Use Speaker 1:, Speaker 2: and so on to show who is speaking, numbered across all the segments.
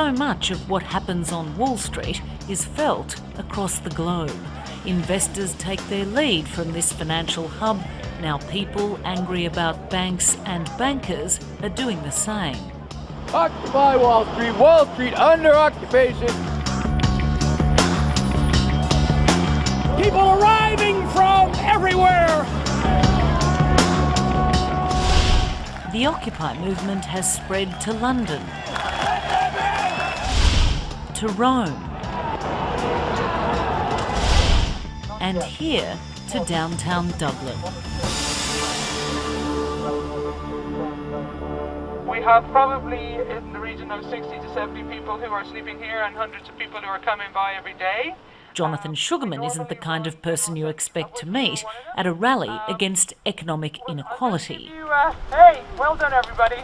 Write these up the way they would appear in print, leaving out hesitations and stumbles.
Speaker 1: So much of what happens on Wall Street is felt across the globe. Investors take their lead from this financial hub. Now people angry about banks and bankers are doing the same.
Speaker 2: Occupy Wall Street under occupation. People arriving from everywhere.
Speaker 1: The Occupy movement has spread to London, to Rome, and here to downtown Dublin.
Speaker 3: We have probably in the region of 60 to 70 people who are sleeping here and hundreds of people who are coming by every day.
Speaker 1: Jonathan Sugarman isn't the kind of person you expect to meet at a rally against economic inequality.
Speaker 3: Hey, well done everybody.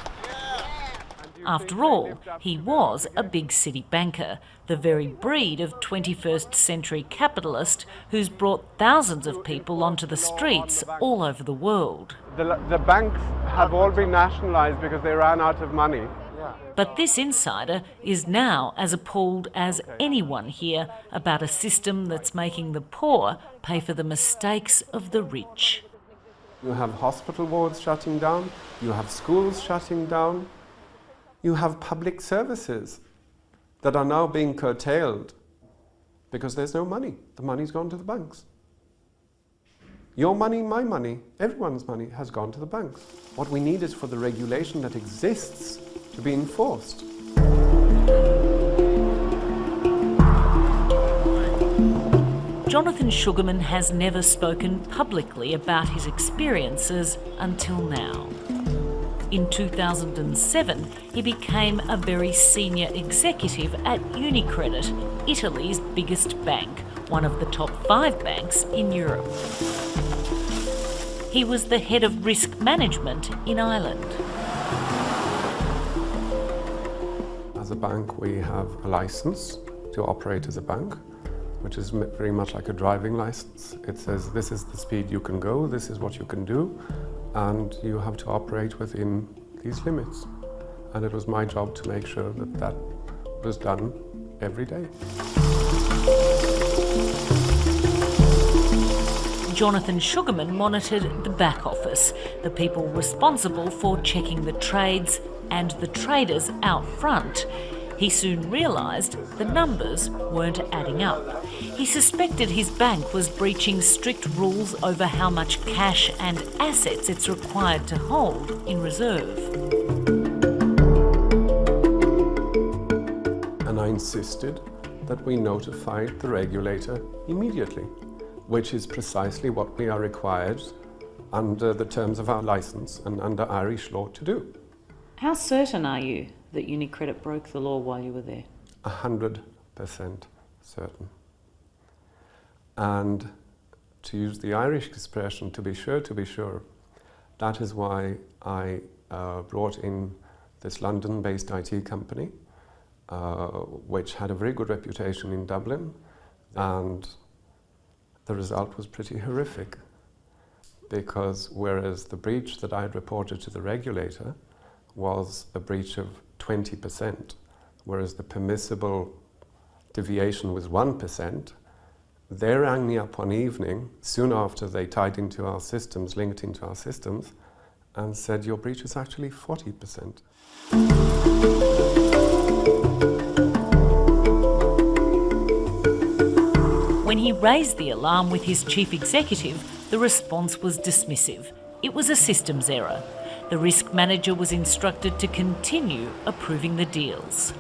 Speaker 1: After all, he was a big city banker, the very breed of 21st century capitalist who's brought thousands of people onto the streets all over the world.
Speaker 4: The banks have all been nationalised because they ran out of money.
Speaker 1: But this insider is now as appalled as anyone here about a system that's making the poor pay for the mistakes of the rich.
Speaker 4: You have hospital wards shutting down, you have schools shutting down, you have public services that are now being curtailed because there's no money. The money's gone to the banks. Your money, my money, everyone's money has gone to the banks. What we need is for the regulation that exists to be enforced.
Speaker 1: Jonathan Sugarman has never spoken publicly about his experiences until now. In 2007, he became a very senior executive at UniCredit, Italy's biggest bank, one of the top 5 banks in Europe. He was the head of risk management in Ireland.
Speaker 4: As a bank, we have a license to operate as a bank, which is very much like a driving license. It says this is the speed you can go, this is what you can do, and you have to operate within these limits. And it was my job to make sure that that was done every day.
Speaker 1: Jonathan Sugarman monitored the back office, the people responsible for checking the trades and the traders out front. He soon realised the numbers weren't adding up. He suspected his bank was breaching strict rules over how much cash and assets it's required to hold in reserve.
Speaker 4: And I insisted that we notified the regulator immediately, which is precisely what we are required under the terms of our licence and under Irish law to do.
Speaker 1: How certain are you that UniCredit broke the law while you were there?
Speaker 4: 100% certain. And to use the Irish expression, to be sure, that is why I brought in this London-based IT company, which had a very good reputation in Dublin, and the result was pretty horrific, because whereas the breach that I had reported to the regulator was a breach of 20%, whereas the permissible deviation was 1%, they rang me up one evening, soon after they tied into our systems, linked into our systems, and said, your breach is actually 40%.
Speaker 1: When he raised the alarm with his chief executive, the response was dismissive. It was a systems error. The risk manager was instructed to continue approving the deals.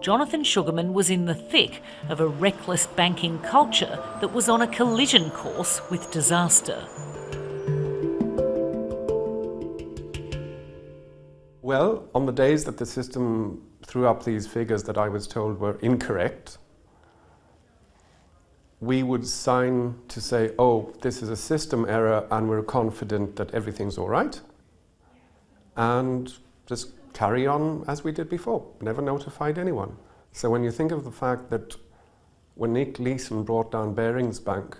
Speaker 1: Jonathan Sugarman was in the thick of a reckless banking culture that was on a collision course with disaster.
Speaker 4: Well, on the days that the system threw up these figures that I was told were incorrect, we would sign to say, oh, this is a system error and we're confident that everything's all right, and just carry on as we did before, never notified anyone. So when you think of the fact that when Nick Leeson brought down Barings Bank,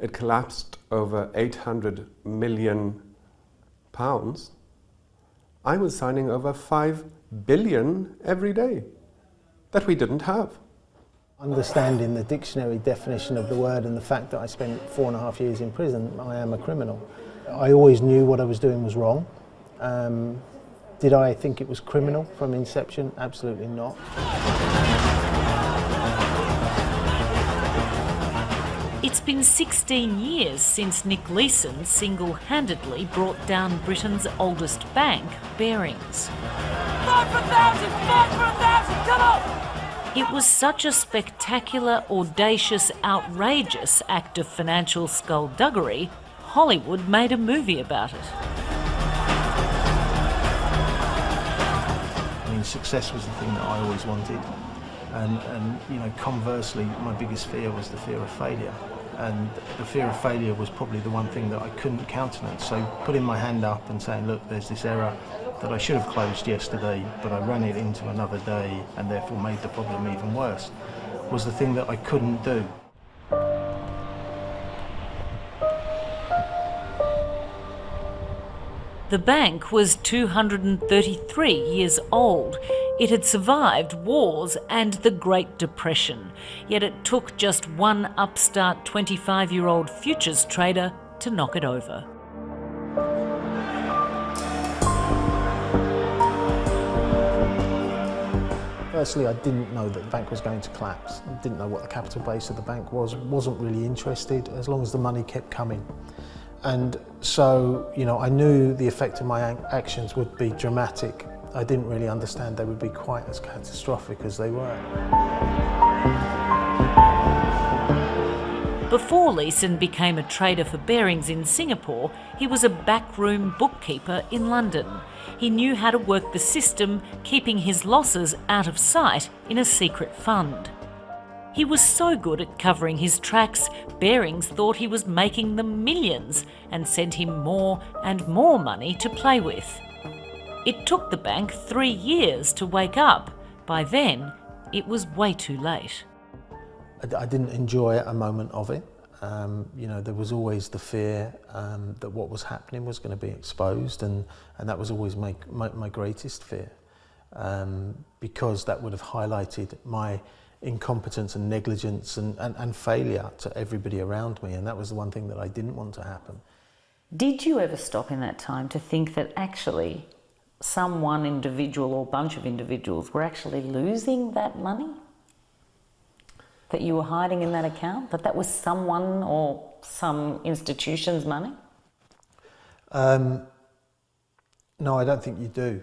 Speaker 4: it collapsed over £800 million, I was signing over 5 billion every day that we didn't have.
Speaker 5: Understanding the dictionary definition of the word and the fact that I spent 4.5 years in prison, I am a criminal. I always knew what I was doing was wrong. Did I think it was criminal from inception? Absolutely not.
Speaker 1: It's been 16 years since Nick Leeson single-handedly brought down Britain's oldest bank, Barings.
Speaker 2: Fight for 1,000! Fight for 1,000! Come on!
Speaker 1: It was such a spectacular, audacious, outrageous act of financial skullduggery, Hollywood made a movie about it.
Speaker 5: I mean, success was the thing that I always wanted. And you know, conversely, my biggest fear was the fear of failure. And the fear of failure was probably the one thing that I couldn't countenance. So putting my hand up and saying, look, there's this error that I should have closed yesterday, but I ran it into another day and therefore made the problem even worse, was the thing that I couldn't do.
Speaker 1: The bank was 233 years old. It had survived wars and the Great Depression, yet it took just one upstart 25-year-old futures trader to knock it over.
Speaker 5: Firstly, I didn't know that the bank was going to collapse. I didn't know what the capital base of the bank was, wasn't really interested as long as the money kept coming. And so, you know, I knew the effect of my actions would be dramatic. I didn't really understand they would be quite as catastrophic as they were.
Speaker 1: Before Leeson became a trader for Barings in Singapore, he was a backroom bookkeeper in London. He knew how to work the system, keeping his losses out of sight in a secret fund. He was so good at covering his tracks, Barings thought he was making them millions and sent him more and more money to play with. It took the bank 3 years to wake up. By then, it was way too late.
Speaker 5: I didn't enjoy a moment of it. You know, there was always the fear that what was happening was going to be exposed, and that was always my greatest fear, because that would have highlighted my incompetence and negligence and failure to everybody around me, and that was the one thing that I didn't want to happen.
Speaker 6: Did you ever stop in that time to think that actually one individual or bunch of individuals were actually losing that money that you were hiding in that account, that was someone or some institution's money?
Speaker 5: No, I don't think you do.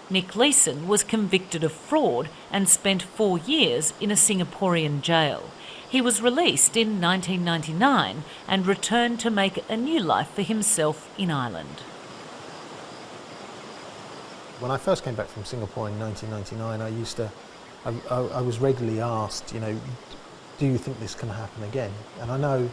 Speaker 1: Nick Leeson was convicted of fraud and spent 4 years in a Singaporean jail. He was released in 1999 and returned to make a new life for himself in Ireland.
Speaker 5: When I first came back from Singapore in 1999, I was regularly asked, you know, do you think this can happen again? And I know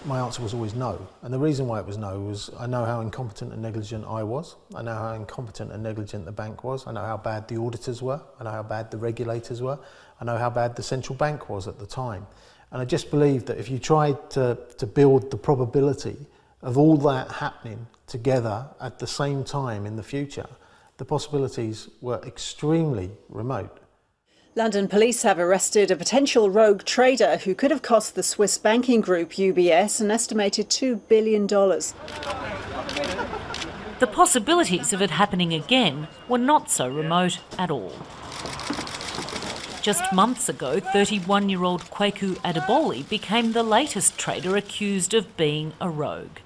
Speaker 5: my answer was always no. And the reason why it was no was I know how incompetent and negligent I was. I know how incompetent and negligent the bank was. I know how bad the auditors were. I know how bad the regulators were. I know how bad the central bank was at the time. And I just believed that if you tried to build the probability of all that happening together at the same time in the future, the possibilities were extremely remote.
Speaker 7: London police have arrested a potential rogue trader who could have cost the Swiss banking group UBS an estimated $2 billion.
Speaker 1: The possibilities of it happening again were not so remote at all. Just months ago, 31-year-old Kwaku Adeboli became the latest trader accused of being a rogue.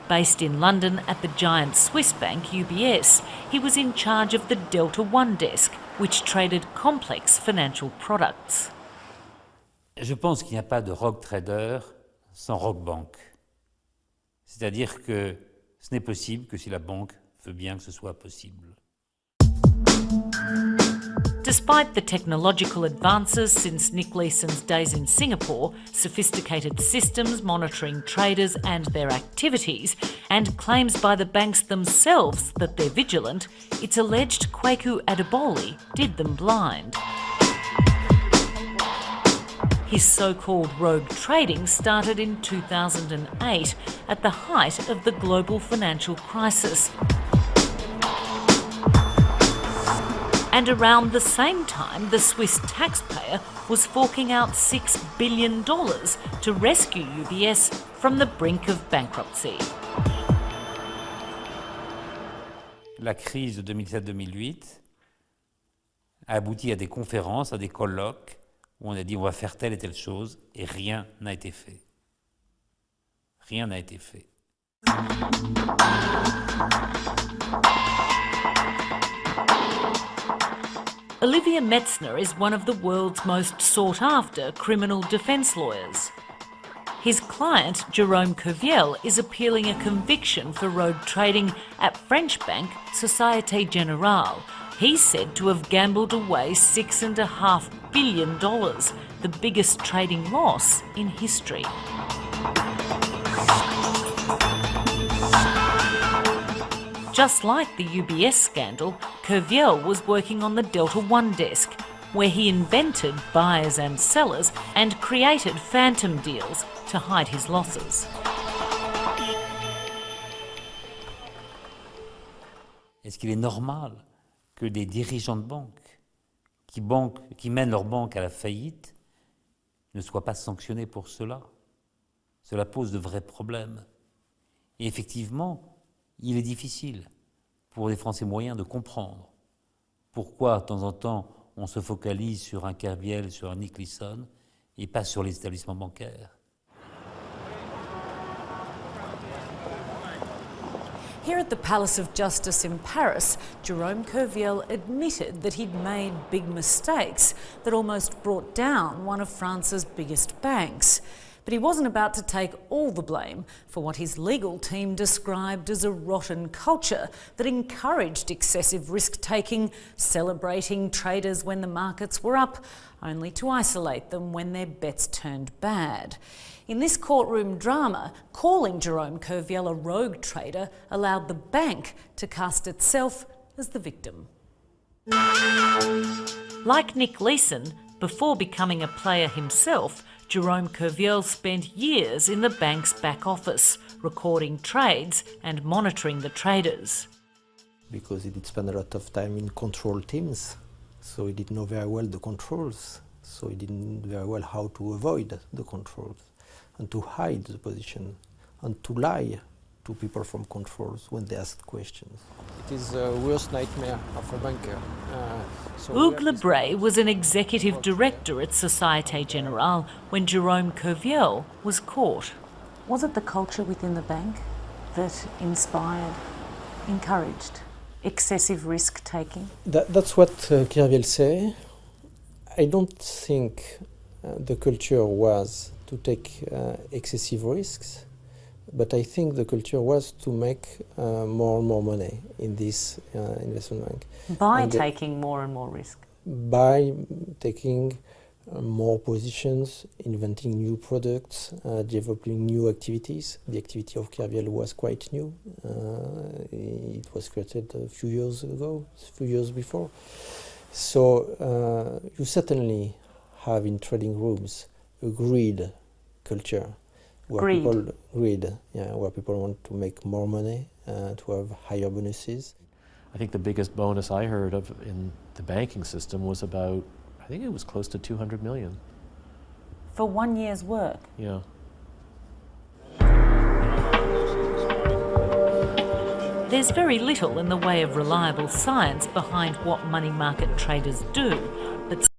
Speaker 1: Based in London at the giant Swiss bank UBS, he was in charge of the Delta One desk, which traded complex financial products.
Speaker 8: Je pense qu'il n'y a pas de rogue trader sans rogue banque. C'est-à-dire que ce n'est possible que si la banque veut bien que ce soit possible.
Speaker 1: Despite the technological advances since Nick Leeson's days in Singapore, sophisticated systems monitoring traders and their activities, and claims by the banks themselves that they're vigilant, it's alleged Kwaku Adeboli did them blind. His so-called rogue trading started in 2008 at the height of the global financial crisis. And around the same time, the Swiss taxpayer was forking out $6 billion to rescue UBS from the brink of bankruptcy.
Speaker 8: La crise de 2007-2008 a abouti à des conférences, à des colloques, où on a dit on va faire telle et telle chose, et rien n'a été fait. Rien n'a été fait.
Speaker 1: Olivier Metzner is one of the world's most sought-after criminal defence lawyers. His client, Jerome Kerviel, is appealing a conviction for rogue trading at French bank Société Générale. He's said to have gambled away $6.5 billion, the biggest trading loss in history. Just like the UBS scandal, Kerviel was working on the Delta One desk, where he invented buyers and sellers and created phantom deals to hide his losses.
Speaker 8: Est-ce qu'il est normal que des dirigeants de banque qui mènent leur banque à la faillite ne soient pas sanctionnés pour cela? Cela pose de vrais problèmes. Et effectivement, il est difficile pour les Français moyens de comprendre pourquoi, de temps en temps, on se focalise sur un Kerviel, sur un Nick Leeson, et pas sur les établissements bancaires.
Speaker 1: Here at the Palace of Justice in Paris, Jerome Kerviel admitted that he'd made big mistakes that almost brought down one of France's biggest banks. But he wasn't about to take all the blame for what his legal team described as a rotten culture that encouraged excessive risk-taking, celebrating traders when the markets were up, only to isolate them when their bets turned bad. In this courtroom drama, calling Jerome Kerviel a rogue trader allowed the bank to cast itself as the victim. Like Nick Leeson, before becoming a player himself, Jerome Kerviel spent years in the bank's back office, recording trades and monitoring the traders.
Speaker 5: Because he did spend a lot of time in control teams, so he didn't know very well the controls, so he didn't know very well how to avoid the controls and to hide the position and to lie to people from controls when they asked questions. It is the worst nightmare of a banker.
Speaker 1: Hugues Lebray was an executive director at Société Générale when Jerome Kerviel was caught.
Speaker 6: Was it the culture within the bank that inspired, encouraged excessive risk-taking?
Speaker 5: That's what Kerviel say. I don't think the culture was to take excessive risks, but I think the culture was to make more and more money in this investment bank.
Speaker 6: By taking more and more risk?
Speaker 5: By taking more positions, inventing new products, developing new activities. The activity of Kerviel was quite new. It was created a few years ago, a few years before. So you certainly have in trading rooms a greed culture. Where where people want to make more money, to have higher bonuses.
Speaker 9: I think the biggest bonus I heard of in the banking system was about, I think it was close to 200 million.
Speaker 6: For 1 year's work?
Speaker 9: Yeah.
Speaker 1: There's very little in the way of reliable science behind what money market traders do, but